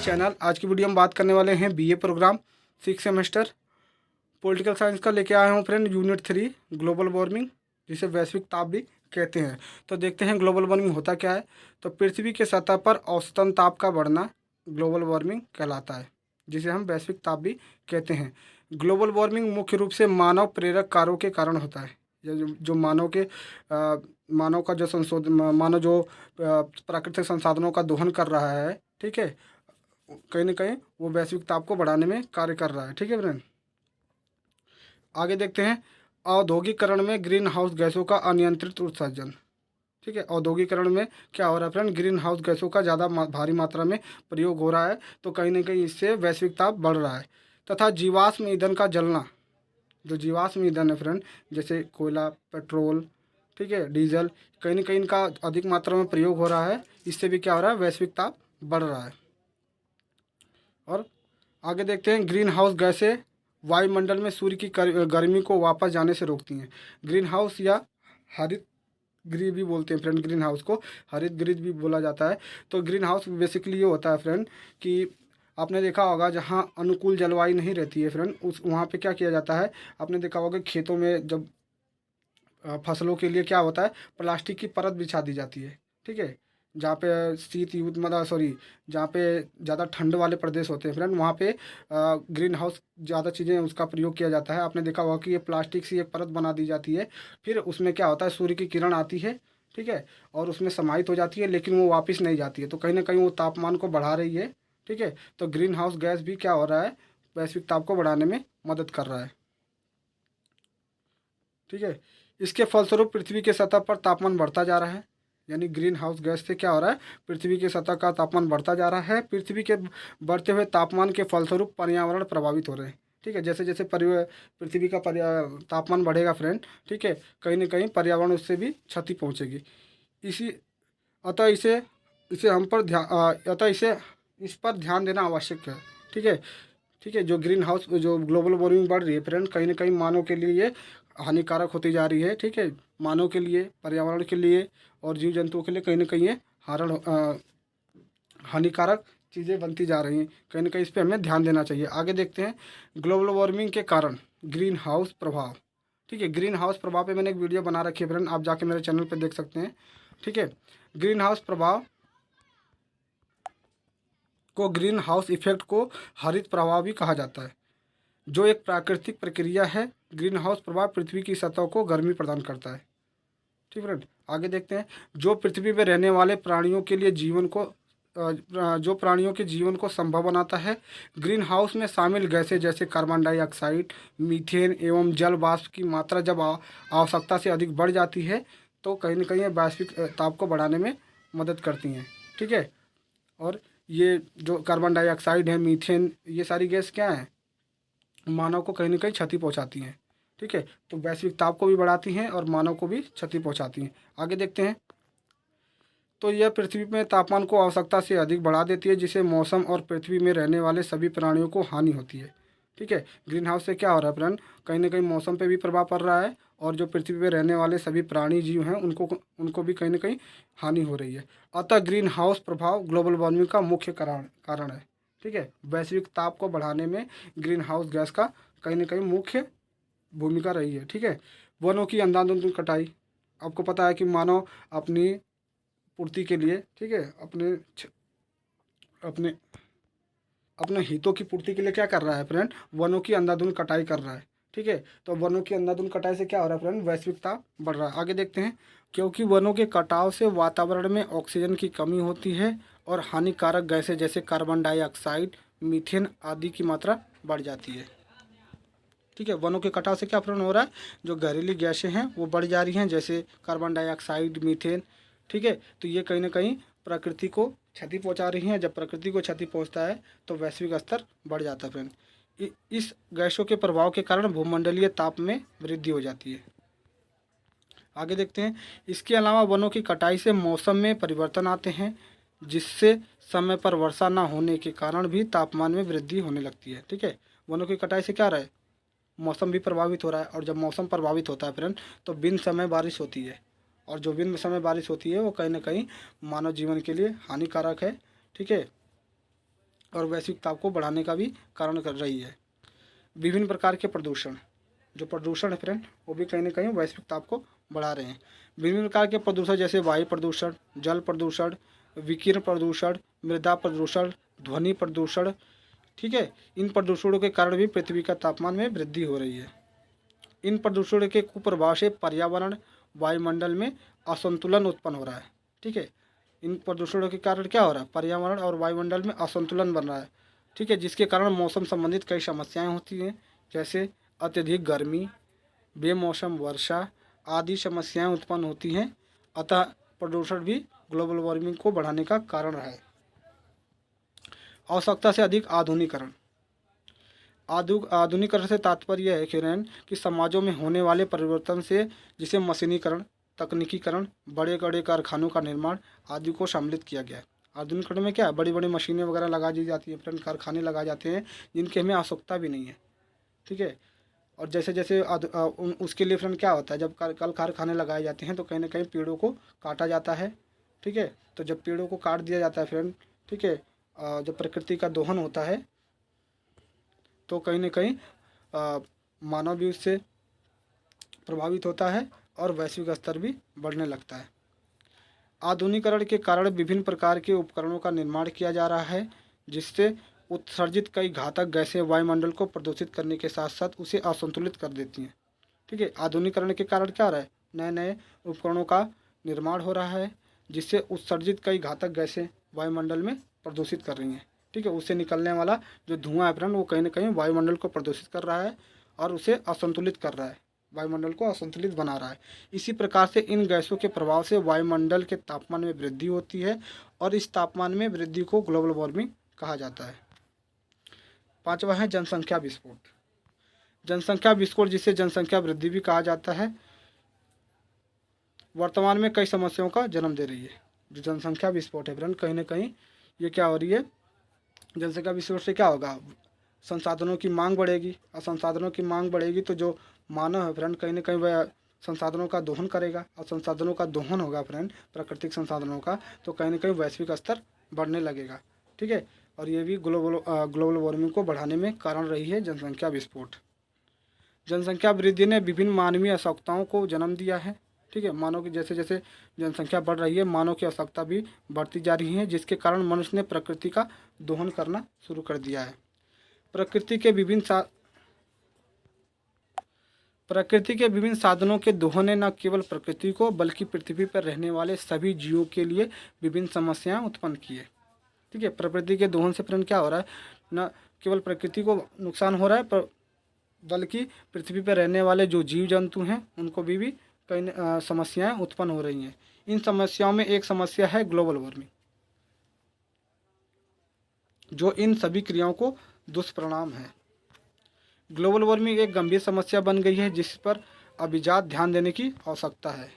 Channel. आज की video में बात करने वाले हैं BA programme 6 semester political science का लेके आया हूँ फ्रेंड, यूनिट 3 ग्लोबल वार्मिंग, जिसे वैश्विक ताप भी कहते हैं। तो देखते हैं ग्लोबल वार्मिंग होता क्या है। तो पृथ्वी के सतह पर औसतन ताप का बढ़ना ग्लोबल वार्मिंग कहलाता है, जिसे हम वैश्विक ताप भी कहते हैं। ग्लोबल वार्मिंग मुख्य रूप से मानव प्रेरक कार्यों के कारण होता है। जो मानव का जो संशोधन, मानव जो प्राकृतिक संसाधनों का दोहन कर रहा है, ठीक है, कहीं ना कहीं वो वैश्विक ताप को बढ़ाने में कार्य कर रहा है। ठीक है फ्रेंड, आगे देखते हैं। औद्योगिकरण में ग्रीन हाउस गैसों का अनियंत्रित उत्सर्जन। ठीक है, औद्योगिकरण में क्या हो रहा है फ्रेंड, ग्रीन हाउस गैसों का ज़्यादा भारी मात्रा में प्रयोग हो रहा है, तो कहीं ना कहीं इससे वैश्विक ताप बढ़ रहा है। तथा जीवाश्म ईंधन का जलना, जो जीवाश्म ईंधन है फ्रेंड, जैसे कोयला, पेट्रोल, ठीक है, डीजल, कहीं ना कहीं इनका अधिक मात्रा में प्रयोग हो रहा है। इससे भी क्या हो रहा है, वैश्विक ताप बढ़ रहा है। और आगे देखते हैं, ग्रीन हाउस गैसें वायुमंडल में सूर्य की गर्मी को वापस जाने से रोकती हैं। ग्रीन हाउस या हरित गृह भी बोलते हैं फ्रेंड, ग्रीन हाउस को हरित गृह भी बोला जाता है। तो ग्रीन हाउस बेसिकली ये होता है फ्रेंड कि आपने देखा होगा जहाँ अनुकूल जलवायु नहीं रहती है फ्रेंड, उस वहाँ पे क्या किया जाता है, आपने देखा होगा खेतों में जब फसलों के लिए क्या होता है, प्लास्टिक की परत बिछा दी जाती है। ठीक है, जहाँ पे शीत युद्ध मतलब सॉरी जहाँ पे ज़्यादा ठंड वाले प्रदेश होते हैं फ्रेंड, वहाँ पे ग्रीन हाउस ज़्यादा चीज़ें उसका प्रयोग किया जाता है। आपने देखा होगा कि ये प्लास्टिक से एक परत बना दी जाती है, फिर उसमें क्या होता है, सूर्य की किरण आती है, ठीक है, और उसमें समाहित हो जाती है, लेकिन वो वापस नहीं जाती है, तो कहीं ना कहीं वो तापमान को बढ़ा रही है। ठीक है, तो ग्रीन हाउस गैस भी क्या हो रहा है, वैश्विक ताप को बढ़ाने में मदद कर रहा है। ठीक है, इसके फलस्वरूप पृथ्वी के सतह पर तापमान बढ़ता जा रहा है। यानी ग्रीन हाउस गैस से क्या हो रहा है, पृथ्वी की सतह का तापमान बढ़ता जा रहा है। पृथ्वी के बढ़ते हुए तापमान के फलस्वरूप पर्यावरण प्रभावित हो रहे हैं। ठीक है, जैसे जैसे पृथ्वी का तापमान बढ़ेगा फ्रेंड, ठीक है, कहीं ना कहीं पर्यावरण उससे भी क्षति पहुंचेगी। इसी अतः इसे इसे हम पर ध्यान अतः इसे इस पर ध्यान देना आवश्यक है। ठीक है, ठीक है, जो ग्रीन हाउस जो ग्लोबल वार्मिंग बढ़ रही है फ्रेंड, कहीं ना कहीं मानव के लिए ये हानिकारक होती जा रही है। ठीक है, मानव के लिए, पर्यावरण के लिए और जीव जंतुओं के लिए कहीं ना कहीं ये हानिकारक चीज़ें बनती जा रही हैं। कहीं ना कहीं इस पर हमें ध्यान देना चाहिए। आगे देखते हैं, ग्लोबल वार्मिंग के कारण ग्रीन हाउस प्रभाव। ठीक है, ग्रीन हाउस प्रभाव पे मैंने एक वीडियो बना रखी है फ्रेंड, आप जाके मेरे चैनल पर देख सकते हैं। ठीक है, ग्रीन हाउस प्रभाव को, ग्रीन हाउस इफेक्ट को हरित प्रभाव भी कहा जाता है, जो एक प्राकृतिक प्रक्रिया है। ग्रीन हाउस प्रभाव पृथ्वी की सतह को गर्मी प्रदान करता है। ठीक फ्रेंड, आगे देखते हैं, जो पृथ्वी पर रहने वाले प्राणियों के लिए जो प्राणियों के जीवन को संभव बनाता है। ग्रीन हाउस में शामिल गैसें जैसे कार्बन डाइऑक्साइड, मीथेन एवं जल वाष्प की मात्रा जब आवश्यकता से अधिक बढ़ जाती है, तो कहीं ना कहीं वैश्विक ताप को बढ़ाने में मदद करती हैं। ठीक है, और ये जो कार्बन डाइऑक्साइड है, मीथेन, ये सारी गैस क्या है, मानव को कहीं ना कहीं क्षति पहुंचाती हैं। ठीक है, तो वैश्विक ताप को भी बढ़ाती हैं और मानव को भी क्षति पहुंचाती हैं। आगे देखते हैं, तो यह पृथ्वी में तापमान को आवश्यकता से अधिक बढ़ा देती है, जिससे मौसम और पृथ्वी में रहने वाले सभी प्राणियों को हानि होती है। ठीक है, ग्रीन हाउस से क्या हो रहा है फ्रेंड, कहीं ना कहीं मौसम पे भी प्रभाव पड़ रहा है, और जो पृथ्वी पे रहने वाले सभी प्राणी जीव हैं उनको भी कहीं ना कहीं हानि हो रही है। अतः ग्रीन हाउस प्रभाव ग्लोबल वार्मिंग का मुख्य कारण है। ठीक है, वैश्विक ताप को बढ़ाने में ग्रीन हाउस गैस का कहीं ना कहीं मुख्य भूमिका रही है। ठीक है, वनों की अंधाधुंध कटाई, आपको पता है कि मानव अपनी पूर्ति के लिए, ठीक है, अपने अपने हितों की पूर्ति के लिए क्या कर रहा है फ्रेंड, वनों की अंधाधुंध कटाई कर रहा है। ठीक है, तो वनों की अंधाधुंध कटाई से क्या हो रहा है फ्रेंड, वैश्विक ताप बढ़ रहा है। आगे देखते हैं, क्योंकि वनों के कटाव से वातावरण में ऑक्सीजन की कमी होती है और हानिकारक गैसें जैसे कार्बन डाइऑक्साइड, मीथेन आदि की मात्रा बढ़ जाती है। ठीक है, वनों के कटाव से क्या फ्रेंड हो रहा है, जो जहरीली गैसें हैं वो बढ़ जा रही हैं, जैसे कार्बन डाइऑक्साइड, मीथेन। ठीक है, तो ये कहीं ना कहीं प्रकृति को क्षति पहुंचा रही हैं। जब प्रकृति को क्षति पहुंचता है तो वैश्विक स्तर बढ़ जाता है फ्रेंड। इस गैसों के प्रभाव के कारण भूमंडलीय ताप में वृद्धि हो जाती है। आगे देखते हैं, इसके अलावा वनों की कटाई से मौसम में परिवर्तन आते हैं, जिससे समय पर वर्षा न होने के कारण भी तापमान में वृद्धि होने लगती है। ठीक है, वनों की कटाई से क्या रहा है, मौसम भी प्रभावित हो रहा है, और जब मौसम प्रभावित होता है फ्रेंड, तो बिन समय बारिश होती है, और जो बिन समय बारिश होती है वो कहीं ना कहीं मानव जीवन के लिए हानिकारक है। ठीक है, और वैश्विक ताप को बढ़ाने का भी कारण कर रही है। विभिन्न प्रकार के प्रदूषण, जो प्रदूषण है फ्रेंड, वो भी कहीं ना कहीं वैश्विक ताप को बढ़ा रहे हैं। विभिन्न प्रकार के प्रदूषण जैसे वायु प्रदूषण, जल प्रदूषण, विकिरण प्रदूषण, मृदा प्रदूषण, ध्वनि प्रदूषण, ठीक है। इन प्रदूषणों के कारण भी पृथ्वी का तापमान में वृद्धि हो रही है। इन प्रदूषणों के कुप्रभाव से पर्यावरण, वायुमंडल में असंतुलन उत्पन्न हो रहा है, ठीक है। इन प्रदूषणों के कारण क्या हो रहा है, पर्यावरण और वायुमंडल में असंतुलन बन रहा है, ठीक है, जिसके कारण मौसम संबंधित कई समस्याएं होती हैं, जैसे अत्यधिक गर्मी, बेमौसम वर्षा आदि समस्याएं उत्पन्न होती हैं। अतः प्रदूषण भी ग्लोबल वार्मिंग को बढ़ाने का कारण है। आवश्यकता से अधिक आधुनिकीकरण। आधुनिकीकरण से तात्पर्य है कि समाजों में होने वाले परिवर्तन से, जिसे मशीनीकरण, तकनीकीकरण, बड़े बड़े कारखानों का निर्माण आदि को सम्मिलित किया गया है। आधुनिकीकरण में क्या है, बड़ी बड़ी मशीनें वगैरह लगा दी जाती हैं फ्रेंड, कारखाने लगाए जाते हैं जिनकी हमें आवश्यकता भी नहीं है, ठीक है। और जैसे जैसे उसके लिए फ्रेंड क्या होता है, जब कल कारखाने लगाए जाते हैं तो कहीं ना कहीं पेड़ों को काटा जाता है, ठीक है। तो जब पेड़ों को काट दिया जाता है फ्रेंड, ठीक है, जब प्रकृति का दोहन होता है तो कहीं ना कहीं मानव भी उससे प्रभावित होता है और वैश्विक स्तर भी बढ़ने लगता है। आधुनिकीकरण के कारण विभिन्न प्रकार के उपकरणों का निर्माण किया जा रहा है, जिससे उत्सर्जित कई घातक गैसें वायुमंडल को प्रदूषित करने के साथ साथ उसे असंतुलित कर देती हैं, ठीक है। आधुनिकीकरण के कारण क्या हो रहा है, नए नए उपकरणों का निर्माण हो रहा है, जिससे उत्सर्जित कई घातक गैसें वायुमंडल में प्रदूषित कर रही हैं, ठीक है। उससे निकलने वाला जो धुआं है फ्रेंड, वो कहीं ना कहीं वायुमंडल को प्रदूषित कर रहा है और उसे असंतुलित कर रहा है, वायुमंडल को असंतुलित बना रहा है। इसी प्रकार से इन गैसों के प्रभाव से वायुमंडल के तापमान में वृद्धि होती है और इस तापमान में वृद्धि को ग्लोबल वार्मिंग कहा जाता है। पांचवा है जनसंख्या विस्फोट। जनसंख्या विस्फोट, जिसे जनसंख्या वृद्धि भी कहा जाता है, वर्तमान में कई समस्याओं का जन्म दे रही है। जो जनसंख्या विस्फोट है फ्रेंड, कहीं ना कहीं ये क्या हो रही है, जनसंख्या विस्फोट से क्या होगा, संसाधनों की मांग बढ़ेगी और संसाधनों की मांग बढ़ेगी तो जो मानव है फ्रेंड, कहीं ना कहीं वह संसाधनों का दोहन करेगा और संसाधनों का दोहन होगा फ्रेंड, प्राकृतिक संसाधनों का, तो कहीं ना कहीं वैश्विक स्तर बढ़ने लगेगा, ठीक है। और ये भी ग्लोबल वार्मिंग को बढ़ाने में कारण रही है जनसंख्या विस्फोट। जनसंख्या वृद्धि ने विभिन्न मानवीय आवश्यकताओं को जन्म दिया है, ठीक है। मानव की जैसे जैसे जनसंख्या बढ़ रही है, मानव की आवश्यकता भी बढ़ती जा रही है, जिसके कारण मनुष्य ने प्रकृति का दोहन करना शुरू कर दिया है। प्रकृति के विभिन्न साधनों के दोहन ने न केवल प्रकृति को बल्कि पृथ्वी पर रहने वाले सभी जीवों के लिए विभिन्न समस्याएं उत्पन्न की है, ठीक है। प्रकृति के दोहन से फ्रेंड क्या हो रहा है, न केवल प्रकृति को नुकसान हो रहा है बल्कि पृथ्वी पर रहने वाले जो जीव जंतु हैं उनको भी कई समस्याएं उत्पन्न हो रही हैं। इन समस्याओं में एक समस्या है ग्लोबल वार्मिंग, जो इन सभी क्रियाओं को दुष्परिणाम है। ग्लोबल वार्मिंग एक गंभीर समस्या बन गई है, जिस पर अभिजात ध्यान देने की आवश्यकता है।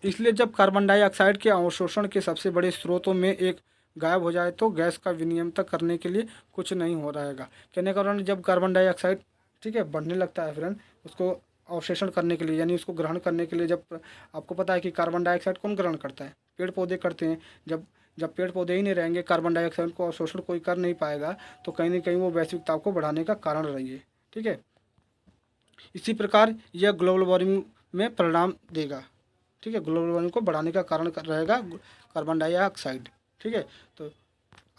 इसलिए जब कार्बन डाइऑक्साइड के अवशोषण के सबसे बड़े स्रोतों में एक गायब हो जाए तो गैस का विनियमन करने के लिए कुछ नहीं हो रहेगा। कहने का कारण, जब कार्बन डाइऑक्साइड, ठीक है, बढ़ने लगता है फ्रेंड, उसको अवशोषण करने के लिए यानी उसको ग्रहण करने के लिए, जब आपको पता है कि कार्बन डाइऑक्साइड कौन ग्रहण करता है, पेड़ पौधे करते हैं। जब पेड़ पौधे ही नहीं रहेंगे, कार्बन डाइऑक्साइड को अवशोषण कोई कर नहीं पाएगा, तो कहीं ना कहीं वो वैश्विक ताप को बढ़ाने का कारण रही है, ठीक है। इसी प्रकार यह ग्लोबल वार्मिंग में परिणाम देगा, ठीक है। ग्लोबल वार्मिंग को बढ़ाने का कारण रहेगा कार्बन डाइऑक्साइड, ठीक है। तो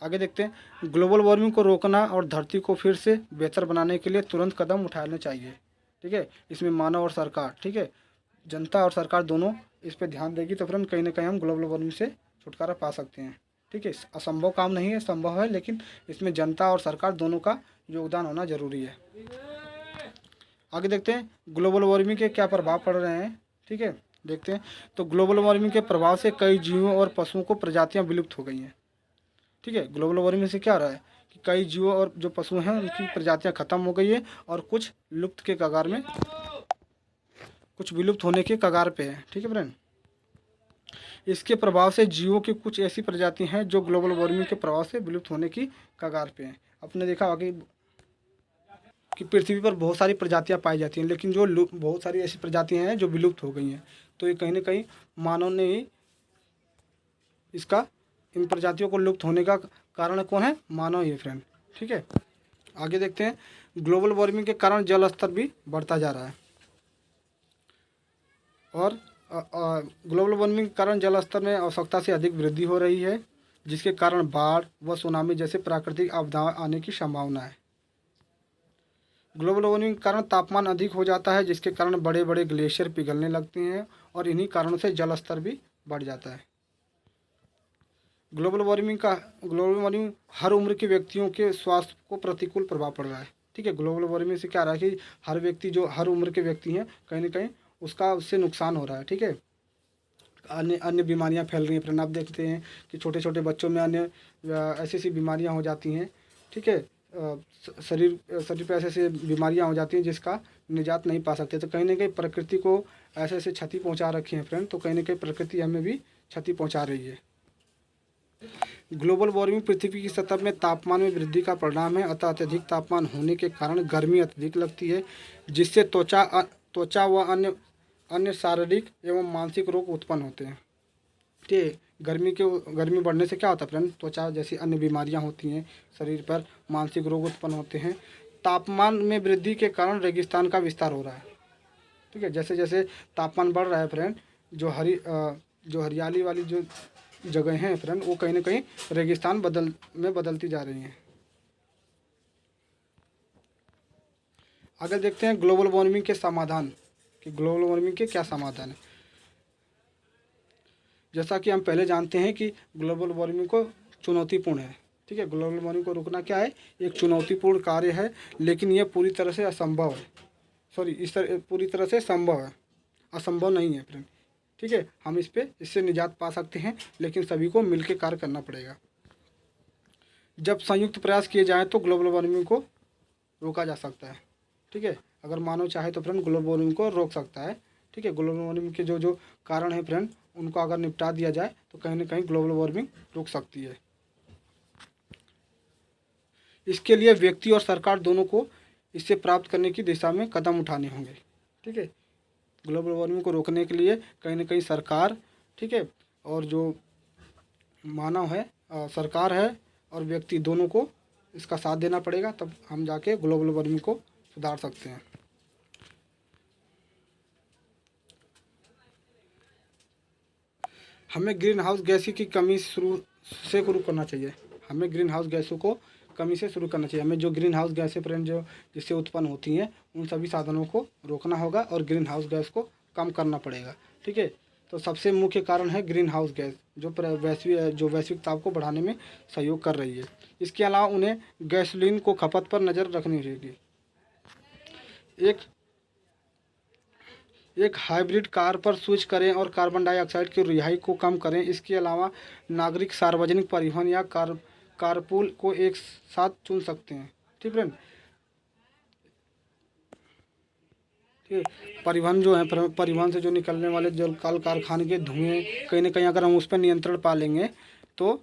आगे देखते हैं, ग्लोबल वार्मिंग को रोकना और धरती को फिर से बेहतर बनाने के लिए तुरंत कदम उठाने चाहिए, ठीक है। इसमें मानव और सरकार, ठीक है, जनता और सरकार दोनों इस पर ध्यान देगी तो फ्रेंड कहीं ना कहीं हम ग्लोबल वार्मिंग से छुटकारा पा सकते हैं, ठीक है। असंभव काम नहीं है, संभव है, लेकिन इसमें जनता और सरकार दोनों का योगदान होना जरूरी है। आगे देखते हैं ग्लोबल वार्मिंग के क्या प्रभाव पड़ रहे हैं, ठीक है, देखते हैं। तो ग्लोबल वार्मिंग के प्रभाव से कई जीवों और पशुओं को प्रजातियां विलुप्त हो गई हैं, ठीक है। ग्लोबल वार्मिंग से क्या हो रहा है कि कई जीवों और जो पशु हैं उनकी प्रजातियां खत्म हो गई है और कुछ विलुप्त होने के कगार पे है, ठीक है फ्रेंड। इसके प्रभाव से जीवों की कुछ ऐसी प्रजातियां हैं जो ग्लोबल वार्मिंग के प्रभाव से विलुप्त होने की कगार पे हैं। आपने देखा होगा कि पृथ्वी पर बहुत सारी प्रजातियां पाई जाती हैं, लेकिन जो बहुत सारी ऐसी प्रजातियां हैं जो विलुप्त हो गई हैं। तो ये कहीं ना कहीं मानव ने ही इसका इन प्रजातियों को लुप्त होने का कारण कौन है? मानव ही है फ्रेंड। ठीक है, आगे देखते हैं। ग्लोबल वार्मिंग के कारण जल स्तर भी बढ़ता जा रहा है और ग्लोबल वार्मिंग के कारण जल स्तर में आवश्यकता से अधिक वृद्धि हो रही है, जिसके कारण बाढ़ व सुनामी जैसे प्राकृतिक आपदाएं आने की संभावना है। ग्लोबल वार्मिंग के कारण तापमान अधिक हो जाता है, जिसके कारण बड़े बड़े ग्लेशियर पिघलने लगते हैं और इन्हीं कारणों से जल स्तर भी बढ़ जाता है। ग्लोबल वार्मिंग हर उम्र के व्यक्तियों के स्वास्थ्य को प्रतिकूल प्रभाव पड़ रहा है। ठीक है, ग्लोबल वार्मिंग से क्या रहा है कि हर व्यक्ति, जो हर उम्र के व्यक्ति हैं, कहीं ना कहीं उससे नुकसान हो रहा है। ठीक है, अन्य बीमारियां फैल रही हैं। फिर आप देखते हैं कि छोटे छोटे बच्चों में अन्य ऐसी ऐसी बीमारियां हो जाती हैं। ठीक है, शरीर पे ऐसे ऐसे बीमारियां हो जाती हैं जिसका निजात नहीं पा सकते। तो कहीं ना कहीं प्रकृति को ऐसे ऐसे क्षति पहुंचा रखी है फ्रेंड। तो कहीं ना कहीं प्रकृति हमें भी क्षति पहुंचा रही है। ग्लोबल वार्मिंग पृथ्वी की सतह में तापमान में वृद्धि का परिणाम है। अतः अत्यधिक तापमान होने के कारण गर्मी अत्यधिक लगती है, जिससे त्वचा व अन्य शारीरिक एवं मानसिक रोग उत्पन्न होते हैं। ठीक है, गर्मी बढ़ने से क्या होता है फ्रेंड? त्वचा जैसी अन्य बीमारियां होती हैं, शरीर पर मानसिक रोग उत्पन्न होते हैं। तापमान में वृद्धि के कारण रेगिस्तान का विस्तार हो रहा है। ठीक है, जैसे जैसे तापमान बढ़ रहा है फ्रेंड, जो हरियाली वाली जो जगह हैं फ्रेंड, वो कहीं ना कहीं रेगिस्तान बदलती जा रही हैं। आगे देखते हैं ग्लोबल वार्मिंग के समाधान, कि ग्लोबल वार्मिंग के क्या समाधान है। जैसा कि हम पहले जानते हैं कि ग्लोबल वार्मिंग को चुनौतीपूर्ण है। ठीक है, ग्लोबल वार्मिंग को रोकना क्या है? एक चुनौतीपूर्ण कार्य है, लेकिन यह पूरी तरह से असंभव है। पूरी तरह से संभव है, असंभव नहीं है फ्रेंड। ठीक है, हम इससे निजात पा सकते हैं, लेकिन सभी को मिलकर कार्य करना पड़ेगा। जब संयुक्त प्रयास किए जाएं तो ग्लोबल वार्मिंग को रोका जा सकता है। ठीक है, अगर मानव चाहे तो फ्रेंड ग्लोबल वार्मिंग को रोक सकता है। ठीक है, ग्लोबल वार्मिंग के जो कारण है फ्रेंड, उनको अगर निपटा दिया जाए तो कहीं ना कहीं ग्लोबल वार्मिंग रुक सकती है। इसके लिए व्यक्ति और सरकार दोनों को इससे प्राप्त करने की दिशा में कदम उठाने होंगे। ठीक है, ग्लोबल वार्मिंग को रोकने के लिए कहीं ना कहीं सरकार, ठीक है, और जो मानव है, सरकार है और व्यक्ति दोनों को इसका साथ देना पड़ेगा, तब हम जाके ग्लोबल वार्मिंग को सुधार सकते हैं। हमें ग्रीन हाउस गैस की कमी शुरू करना चाहिए। हमें ग्रीन हाउस गैसों को कमी से शुरू करना चाहिए। हमें जो ग्रीन हाउस गैसें फ्रेंड जो जिससे उत्पन्न होती हैं, उन सभी साधनों को रोकना होगा और ग्रीन हाउस गैस को कम करना पड़ेगा। ठीक है, तो सबसे मुख्य कारण है ग्रीन हाउस गैस, जो वैश्विक ताप को बढ़ाने में सहयोग कर रही है। इसके अलावा उन्हें गैसोलीन को खपत पर नज़र रखनी होगी। एक हाइब्रिड कार पर स्विच करें और कार्बन डाइऑक्साइड की रिहाई को कम करें। इसके अलावा नागरिक सार्वजनिक परिवहन या कारपूल को एक साथ चुन सकते हैं। ठीक फ्रेंड, ठीक, परिवहन जो है, परिवहन से जो निकलने वाले जो कल कारखाने के धुएं, कहीं ना कहीं अगर हम उस पर नियंत्रण पा लेंगे तो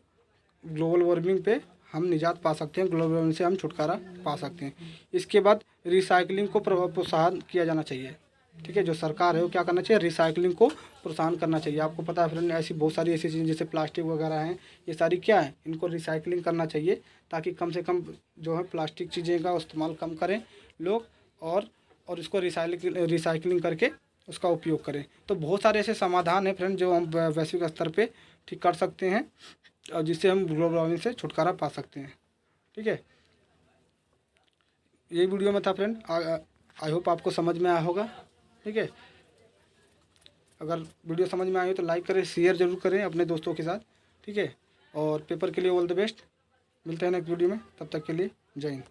ग्लोबल वार्मिंग पे हम निजात पा सकते हैं, ग्लोबल वार्मिंग से हम छुटकारा पा सकते हैं। इसके बाद रिसाइकलिंग को प्रोत्साहन किया जाना चाहिए। ठीक है, जो सरकार है वो क्या करना चाहिए? रिसाइकलिंग को प्रोत्साहन करना चाहिए। आपको पता है फ्रेंड, ऐसी बहुत सारी ऐसी चीज़ें जैसे प्लास्टिक वगैरह हैं, ये सारी क्या है, इनको रिसाइकलिंग करना चाहिए, ताकि कम से कम जो है प्लास्टिक चीज़ें का इस्तेमाल कम करें लोग और इसको रिसाइकलिंग करके उसका उपयोग करें। तो बहुत सारे ऐसे समाधान हैं फ्रेंड जो हम वैश्विक स्तर पे ठीक कर सकते हैं और जिससे हम ग्लोबल वार्मिंग से छुटकारा पा सकते हैं। ठीक है, यही वीडियो में था फ्रेंड। आई होप आपको समझ में आया होगा। ठीक है, अगर वीडियो समझ में आई हो तो लाइक करें, शेयर जरूर करें अपने दोस्तों के साथ। ठीक है, और पेपर के लिए ऑल द बेस्ट। मिलते हैं नेक्स्ट वीडियो में, तब तक के लिए जय हिंद।